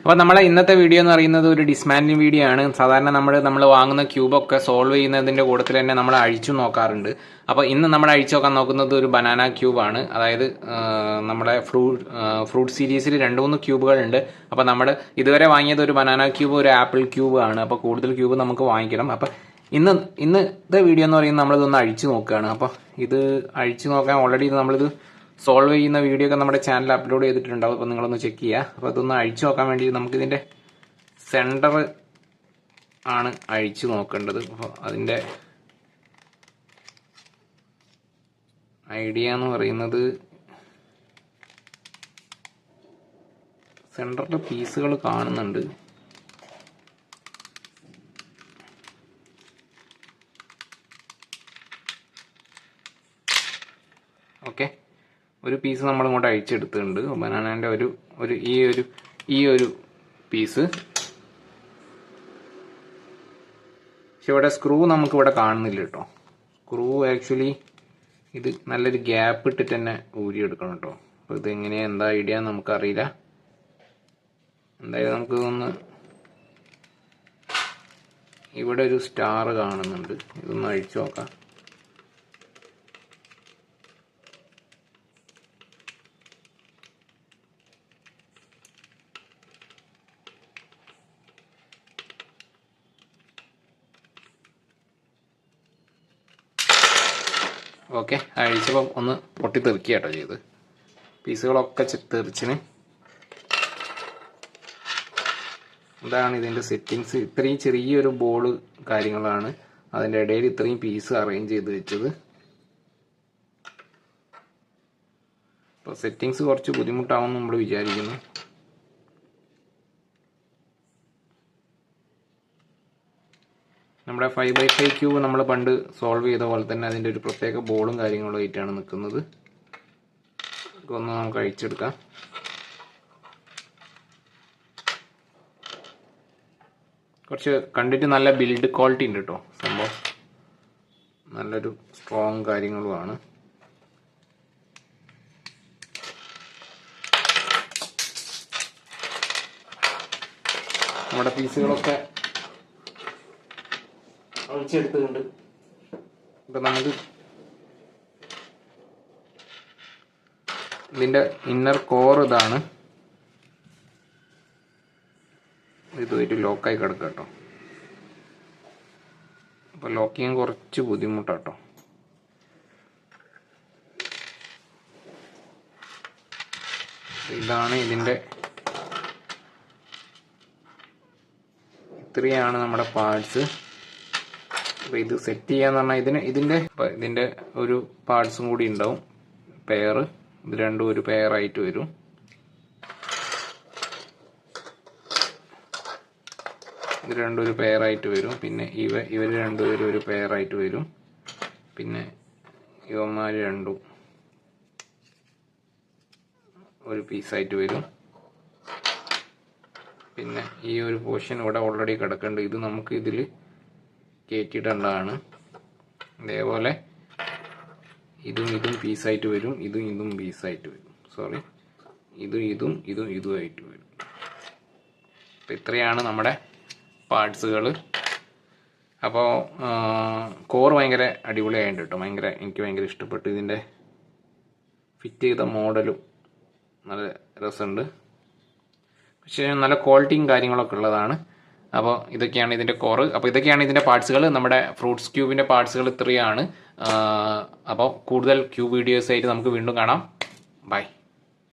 അപ്പോൾ നമ്മളെ ഇന്നത്തെ വീഡിയോ എന്ന് പറയുന്നത് ഒരു ഡിസ്മാൻഡ്ലിംഗ് വീഡിയോ ആണ്. സാധാരണ നമ്മൾ വാങ്ങുന്ന ക്യൂബൊക്കെ സോൾവ് ചെയ്യുന്നതിന്റെ കൂട്ടത്തിൽ തന്നെ നമ്മൾ അഴിച്ചു നോക്കാറുണ്ട്. അപ്പോൾ ഇന്ന് നമ്മൾ അഴിച്ചു നോക്കാൻ നോക്കുന്നത് ഒരു ബനാന ക്യൂബാണ്. അതായത് നമ്മുടെ ഫ്രൂട്ട് സീരീസിൽ 2-3 ക്യൂബുകളുണ്ട്. അപ്പോൾ നമ്മൾ ഇതുവരെ വാങ്ങിയത് ഒരു ബനാന ക്യൂബ്, ഒരു ആപ്പിൾ ക്യൂബ് ആണ്. അപ്പോൾ കൂടുതൽ ക്യൂബ് നമുക്ക് വാങ്ങിക്കണം. അപ്പോൾ ഇന്നത്തെ വീഡിയോ എന്ന് പറയുന്നത് നമ്മളിതൊന്ന് അഴിച്ചു നോക്കുകയാണ്. അപ്പോൾ ഇത് അഴിച്ചു നോക്കാൻ ഓൾറെഡി നമ്മളിത് സോൾവ് ചെയ്യുന്ന വീഡിയോ ഒക്കെ നമ്മുടെ ചാനൽ അപ്ലോഡ് ചെയ്തിട്ടുണ്ടാവും. അപ്പോൾ നിങ്ങളൊന്ന് ചെക്ക് ചെയ്യുക. അപ്പോൾ അതൊന്ന് അഴിച്ചു നോക്കാൻ വേണ്ടി നമുക്കിതിൻ്റെ സെൻറ്റർ ആണ് അഴിച്ചു നോക്കേണ്ടത്. അപ്പോൾ അതിൻ്റെ ഐഡിയ എന്ന് പറയുന്നത് സെൻറ്ററിൽ പീസുകൾ കാണുന്നുണ്ട്. ഓക്കെ, ഒരു പീസ് നമ്മൾ ഇങ്ങോട്ട് അഴിച്ചെടുത്തിട്ടുണ്ട്. ബനാനൻ്റെ ഈ ഒരു പീസ്. പക്ഷെ ഇവിടെ സ്ക്രൂ നമുക്കിവിടെ കാണുന്നില്ല കേട്ടോ. സ്ക്രൂ ആക്ച്വലി ഇത് നല്ലൊരു ഗ്യാപ്പ് ഇട്ടിട്ട് തന്നെ ഊരിയെടുക്കണം കേട്ടോ. അപ്പോൾ ഇതെങ്ങനെയാണ്, എന്താ ഐഡിയ നമുക്കറിയില്ല. എന്തായാലും നമുക്കിതൊന്ന്, ഇവിടെ ഒരു സ്റ്റാർ കാണുന്നുണ്ട്. ഇതൊന്ന് അഴിച്ചു നോക്കാം. ഓക്കെ, അഴിച്ചപ്പം ഒന്ന് പൊട്ടിത്തെറിക്കുക കേട്ടോ ചെയ്ത്. പീസുകളൊക്കെ തെറിച്ചിന്. ഇതാണ് ഇതിൻ്റെ സെറ്റിങ്സ്. ഇത്രയും ചെറിയൊരു ബോള് കാര്യങ്ങളാണ് അതിൻ്റെ ഇടയിൽ ഇത്രയും പീസ് അറേഞ്ച് ചെയ്ത് വെച്ചത്. അപ്പോൾ സെറ്റിങ്സ് കുറച്ച് ബുദ്ധിമുട്ടാവുമെന്ന് നമ്മൾ വിചാരിക്കുന്നു. നമ്മുടെ 5x5 ക്യൂബ് നമ്മൾ പണ്ട് സോൾവ് ചെയ്ത പോലെ തന്നെ അതിൻ്റെ ഒരു പ്രത്യേക ബോളും കാര്യങ്ങളും ആയിട്ടാണ് നിൽക്കുന്നത്. ഒന്ന് നമുക്ക് അഴിച്ചെടുക്കാം. കുറച്ച് കണ്ടിട്ട് നല്ല ബിൽഡ് ക്വാളിറ്റി ഉണ്ട് കേട്ടോ. സംഭവം നല്ലൊരു സ്ട്രോങ് കാര്യങ്ങളുമാണ്. നമ്മുടെ പീസുകളൊക്കെ അഴിച്ചെടുത്തുണ്ട്. ഇപ്പൊ നമുക്ക് ഇതിന്റെ ഇന്നർ കോർ ഇതാണ്. ഇതുമായിട്ട് ലോക്കായി കിടക്കുക കേട്ടോ. അപ്പൊ ലോക്ക് ചെയ്യാൻ കുറച്ച് ബുദ്ധിമുട്ടാട്ടോ. ഇതാണ് ഇതിന്റെ, ഇത്രയാണ് നമ്മുടെ പാർട്സ്. അപ്പോൾ ഇത് സെറ്റ് ചെയ്യാന്ന് പറഞ്ഞാൽ ഇതിന്റെ ഒരു പാർട്സും കൂടി ഉണ്ടാവും, പെയർ. ഇത് രണ്ടും ഒരു പെയർ ആയിട്ട് വരും. ഇത് രണ്ടും ഒരു പെയർ ആയിട്ട് വരും. പിന്നെ ഇവർ രണ്ടുപേരും ഒരു പെയർ ആയിട്ട് വരും. പിന്നെ ഇവന്മാർ രണ്ടും ഒരു പീസായിട്ട് വരും. പിന്നെ ഈ ഒരു പോർഷൻ ഇവിടെ ഓൾറെഡി കിടക്കുന്നുണ്ട്. ഇത് നമുക്ക് ഇതിൽ കയറ്റിയിടേണ്ടതാണ്. അതേപോലെ ഇതും പീസായിട്ട് വരും. ഇതും പീസായിട്ട് വരും. സോറി, ഇതുമായിട്ട് വരും. അപ്പം ഇത്രയാണ് നമ്മുടെ പാർട്സുകൾ. അപ്പോൾ കോർ ഭയങ്കര അടിപൊളിയായിട്ടുണ്ട് കേട്ടോ. എനിക്ക് ഭയങ്കര ഇഷ്ടപ്പെട്ടു. ഇതിൻ്റെ ഫിറ്റ് ചെയ്ത മോഡലും നല്ല രസമുണ്ട്. പക്ഷേ നല്ല ക്വാളിറ്റിയും കാര്യങ്ങളൊക്കെ ഉള്ളതാണ്. അപ്പോൾ ഇതൊക്കെയാണ് ഇതിൻ്റെ കോറ്. അപ്പോൾ ഇതൊക്കെയാണ് ഇതിൻ്റെ പാർട്സുകൾ. നമ്മുടെ ഫ്രൂട്ട്സ് ക്യൂബിൻ്റെ പാർട്സുകൾ ഇത്രയാണ്. അപ്പോൾ കൂടുതൽ ക്യൂബ് വീഡിയോസ് ആയിട്ട് നമുക്ക് വീണ്ടും കാണാം. ബൈ.